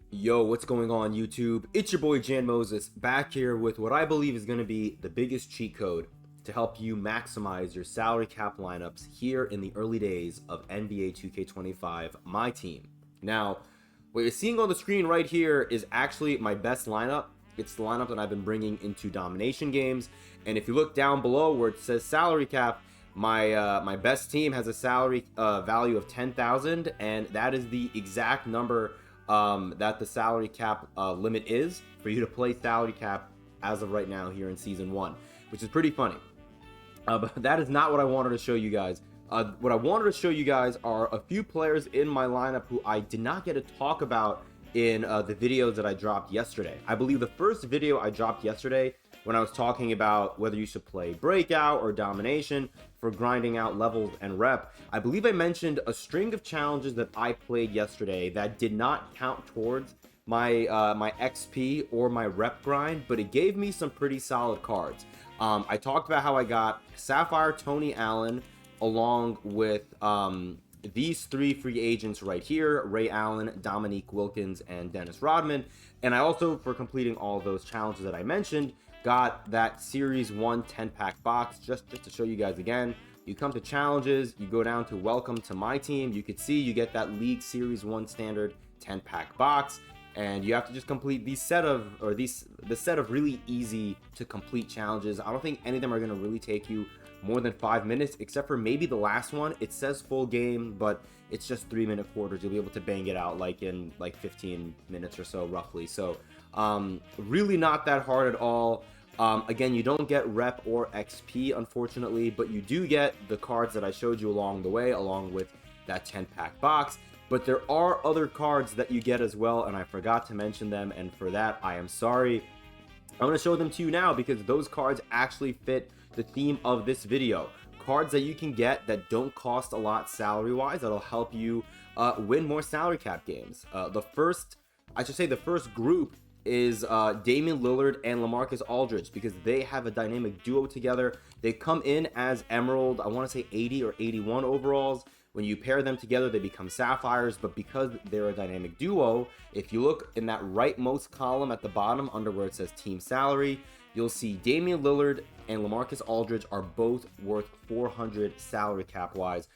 Yo, what's going on YouTube? It's your boy Jan Moses back here with what I believe is going to be the biggest cheat code to help you maximize your salary cap lineups here in the early days of NBA 2K25 MyTeam. Now, what you're seeing on the screen right here is actually my best lineup. It's the lineup that I've been bringing into domination games. And if you look down below where it says salary cap, my best team has a salary value of 10,000, and that is the exact number that the salary cap limit is for you to play salary cap as of right now here in season 1, which is pretty funny. But that is not what I wanted to show you guys. What I wanted to show you guys are a few players in my lineup who I did not get to talk about in the videos that I dropped yesterday. I believe the first video I dropped yesterday, when I was talking about whether you should play breakout or domination for grinding out levels and rep, I believe I mentioned a string of challenges that I played yesterday that did not count towards my my XP or my rep grind, but it gave me some pretty solid cards. I talked about how I got Sapphire Tony Allen along with these three free agents right here: Ray Allen, Dominique Wilkins, and Dennis Rodman. And I also, for completing all of those challenges that I mentioned, got that Series 1 10-pack box. Just to show you guys again, you come to challenges, you go down to welcome to my team. You can see you get that League Series 1 standard 10-pack box, and you have to just complete the set of really easy to complete challenges. I don't think any of them are going to really take you more than 5 minutes, except for maybe the last one. It says full game, but it's just 3-minute quarters. You'll be able to bang it out like in 15 minutes or so roughly. So really not that hard at all. Again, you don't get rep or XP, unfortunately, but you do get the cards that I showed you along the way, along with that 10-pack box. But there are other cards that you get as well, and I forgot to mention them, and for that, I am sorry. I'm going to show them to you now because those cards actually fit the theme of this video. Cards that you can get that don't cost a lot salary-wise, that'll help you win more salary cap games. The first group is Damian Lillard and LaMarcus Aldridge, because they have a dynamic duo together. They come in as Emerald, I want to say 80 or 81 overalls. When you pair them together, they become Sapphires, but because they're a dynamic duo, if you look in that rightmost column at the bottom under where it says team salary, you'll see Damian Lillard and LaMarcus Aldridge are both worth 400 salary cap wise,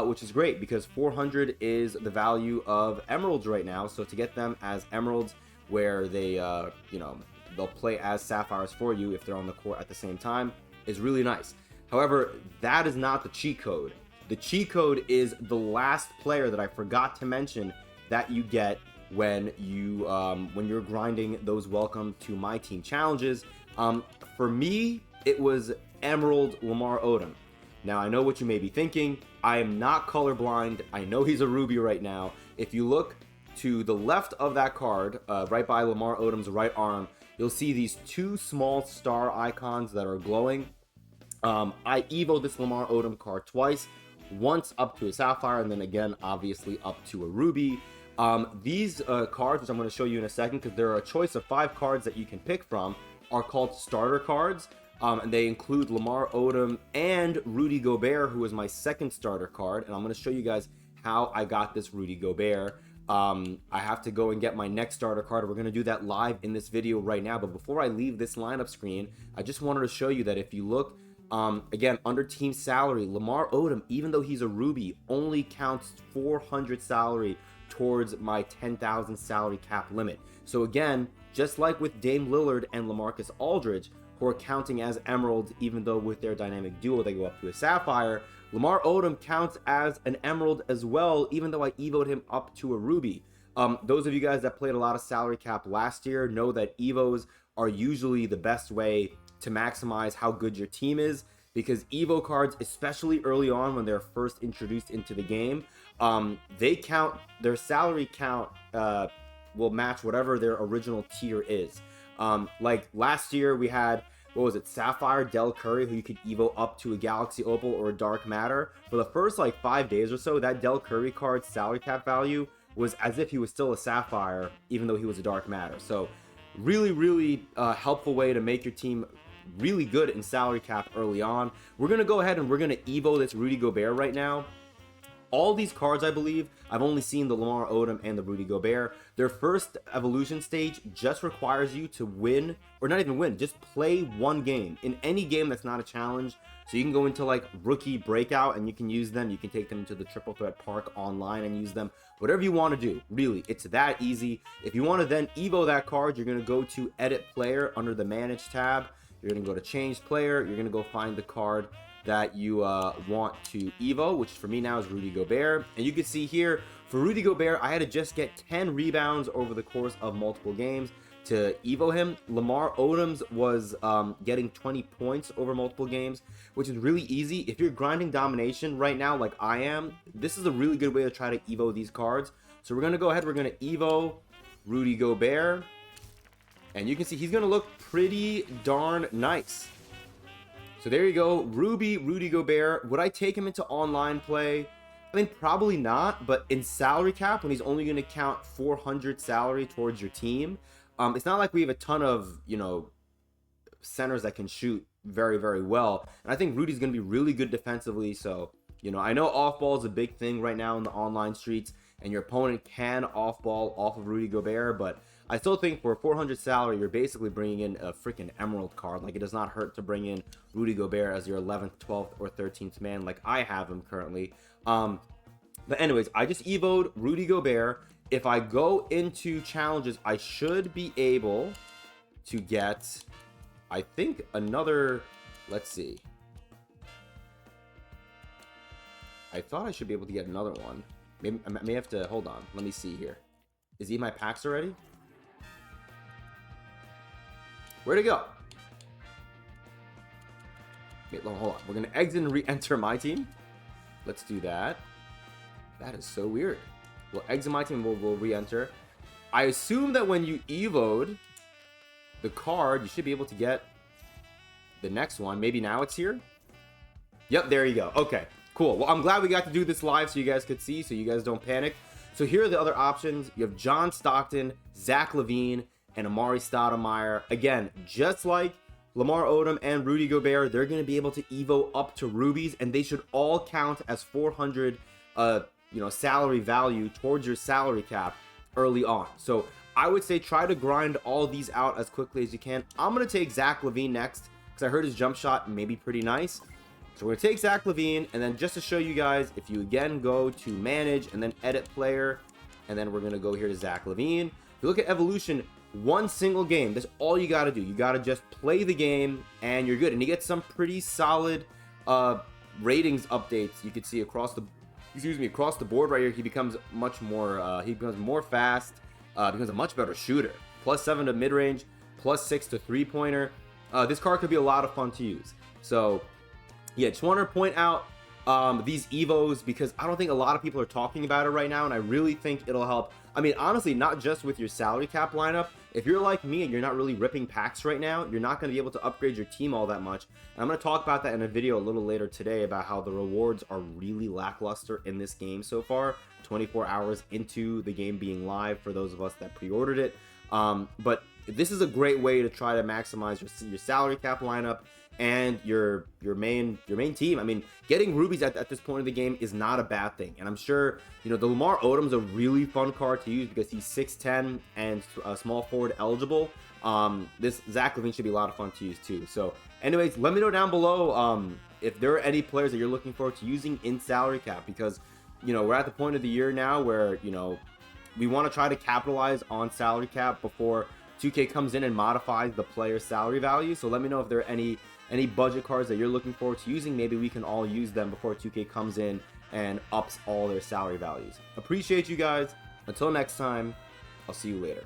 which is great because 400 is the value of Emeralds right now. So to get them as Emeralds, where they they'll play as Sapphires for you if they're on the court at the same time, is really nice. However, that is not the cheat code. The cheat code is the last player that I forgot to mention that you get when you're grinding those welcome to my team challenges. For me, it was Emerald Lamar Odom. Now, I know what you may be thinking. I am not colorblind. I know he's a Ruby right now. If you look to the left of that card, right by Lamar Odom's right arm, you'll see these two small star icons that are glowing. I evoed this Lamar Odom card twice, once up to a Sapphire, and then again, obviously, up to a Ruby. These cards, which I'm going to show you in a second, because there are a choice of 5 cards that you can pick from, are called starter cards. And they include Lamar Odom and Rudy Gobert, who is my second starter card. And I'm going to show you guys how I got this Rudy Gobert. I have to go and get my next starter card. We're going to do that live in this video right now. But before I leave this lineup screen, I just wanted to show you that if you look, again, under team salary, Lamar Odom, even though he's a Ruby, only counts 400 salary towards my 10,000 salary cap limit. So again, just like with Dame Lillard and LaMarcus Aldridge, who are counting as Emeralds, even though with their dynamic duo they go up to a Sapphire, Lamar Odom counts as an Emerald as well, even though I evoed him up to a Ruby. Those of you guys that played a lot of salary cap last year know that evos are usually the best way to maximize how good your team is, because evo cards, especially early on when they're first introduced into the game, they count, their salary count will match whatever their original tier is. Like last year we had, what was it, Sapphire Del Curry, who you could evo up to a Galaxy Opal or a Dark Matter. For the first like 5 days or so, that Del Curry card's salary cap value was as if he was still a Sapphire, even though he was a Dark Matter. So really helpful way to make your team really good in salary cap early on. We're gonna go ahead and we're gonna evo this Rudy Gobert right now. All these cards, I believe, I've only seen the Lamar Odom and the Rudy Gobert. Their first evolution stage just requires you to win, or not even win, just play one game in any game that's not a challenge. So you can go into like rookie breakout and you can use them. You can take them into the triple threat park online and use them. Whatever you want to do, really, it's that easy. If you want to then evo that card, you're going to go to edit player under the manage tab. You're going to go to change player. You're going to go find the card that you want to evo, which for me now is Rudy Gobert. And you can see here for Rudy Gobert, I had to just get 10 rebounds over the course of multiple games to evo him. Lamar Odom's was getting 20 points over multiple games, which is really easy. If you're grinding domination right now like I am, this is a really good way to try to evo these cards. So we're going to go ahead, we're going to evo Rudy Gobert, and you can see he's going to look pretty darn nice. So there you go, Rudy Gobert. Would I take him into online play? I mean, probably not, but in salary cap, when he's only going to count 400 salary towards your team, it's not like we have a ton of, you know, centers that can shoot very, very well. And I think Rudy's going to be really good defensively. So, you know, I know off ball is a big thing right now in the online streets, and your opponent can off ball off of Rudy Gobert, but I still think for 400 salary, you're basically bringing in a freaking emerald card. Like, it does not hurt to bring in Rudy Gobert as your 11th, 12th, or 13th man, like I have him currently. But anyways, I just evoed Rudy Gobert. If I go into challenges, I should be able to get, I think, another, let's see. I thought I should be able to get another one. Maybe I may have to, hold on. Let me see here. Is he in my packs already? Where'd it go? Wait, hold on. We're going to exit and re-enter MyTeam. Let's do that. That is so weird. We'll exit MyTeam, we'll re-enter. I assume that when you evoed the card, you should be able to get the next one. Maybe now it's here? Yep, there you go. Okay, cool. Well, I'm glad we got to do this live so you guys could see, so you guys don't panic. So here are the other options. You have John Stockton, Zach LaVine, and Amari Stoudemire. Again, just like Lamar Odom and Rudy Gobert, they're going to be able to evo up to rubies, and they should all count as 400 salary value towards your salary cap early on. So I would say try to grind all these out as quickly as you can. I'm going to take Zach LaVine next because I heard his jump shot may be pretty nice. So we're going to take Zach LaVine, and then just to show you guys, if you again go to manage and then edit player, and then we're going to go here to Zach LaVine. If you look at evolution, one single game, that's all you got to do. You got to just play the game and you're good. And you get some pretty solid ratings updates. You can see across the board right here. He becomes much more more fast, becomes a much better shooter. +7 to mid-range, +6 to three-pointer. This card could be a lot of fun to use. So yeah, just want to point out these evos because I don't think a lot of people are talking about it right now, and I really think it'll help. I mean, honestly, not just with your salary cap lineup. If you're like me and you're not really ripping packs right now, you're not going to be able to upgrade your team all that much. And I'm going to talk about that in a video a little later today about how the rewards are really lackluster in this game so far, 24 hours into the game being live for those of us that pre-ordered it. But this is a great way to try to maximize your salary cap lineup and your main team. I mean, getting rubies at this point of the game is not a bad thing, and I'm sure the Lamar Odom's a really fun card to use because he's 6'10 and small forward eligible. This Zach LaVine should be a lot of fun to use too. So anyways, let me know down below if there are any players that you're looking forward to using in salary cap, because we're at the point of the year now where we want to try to capitalize on salary cap before 2K comes in and modifies the player's salary value. So let me know if there are any budget cards that you're looking forward to using. Maybe we can all use them before 2K comes in and ups all their salary values. Appreciate you guys. Until next time, I'll see you later.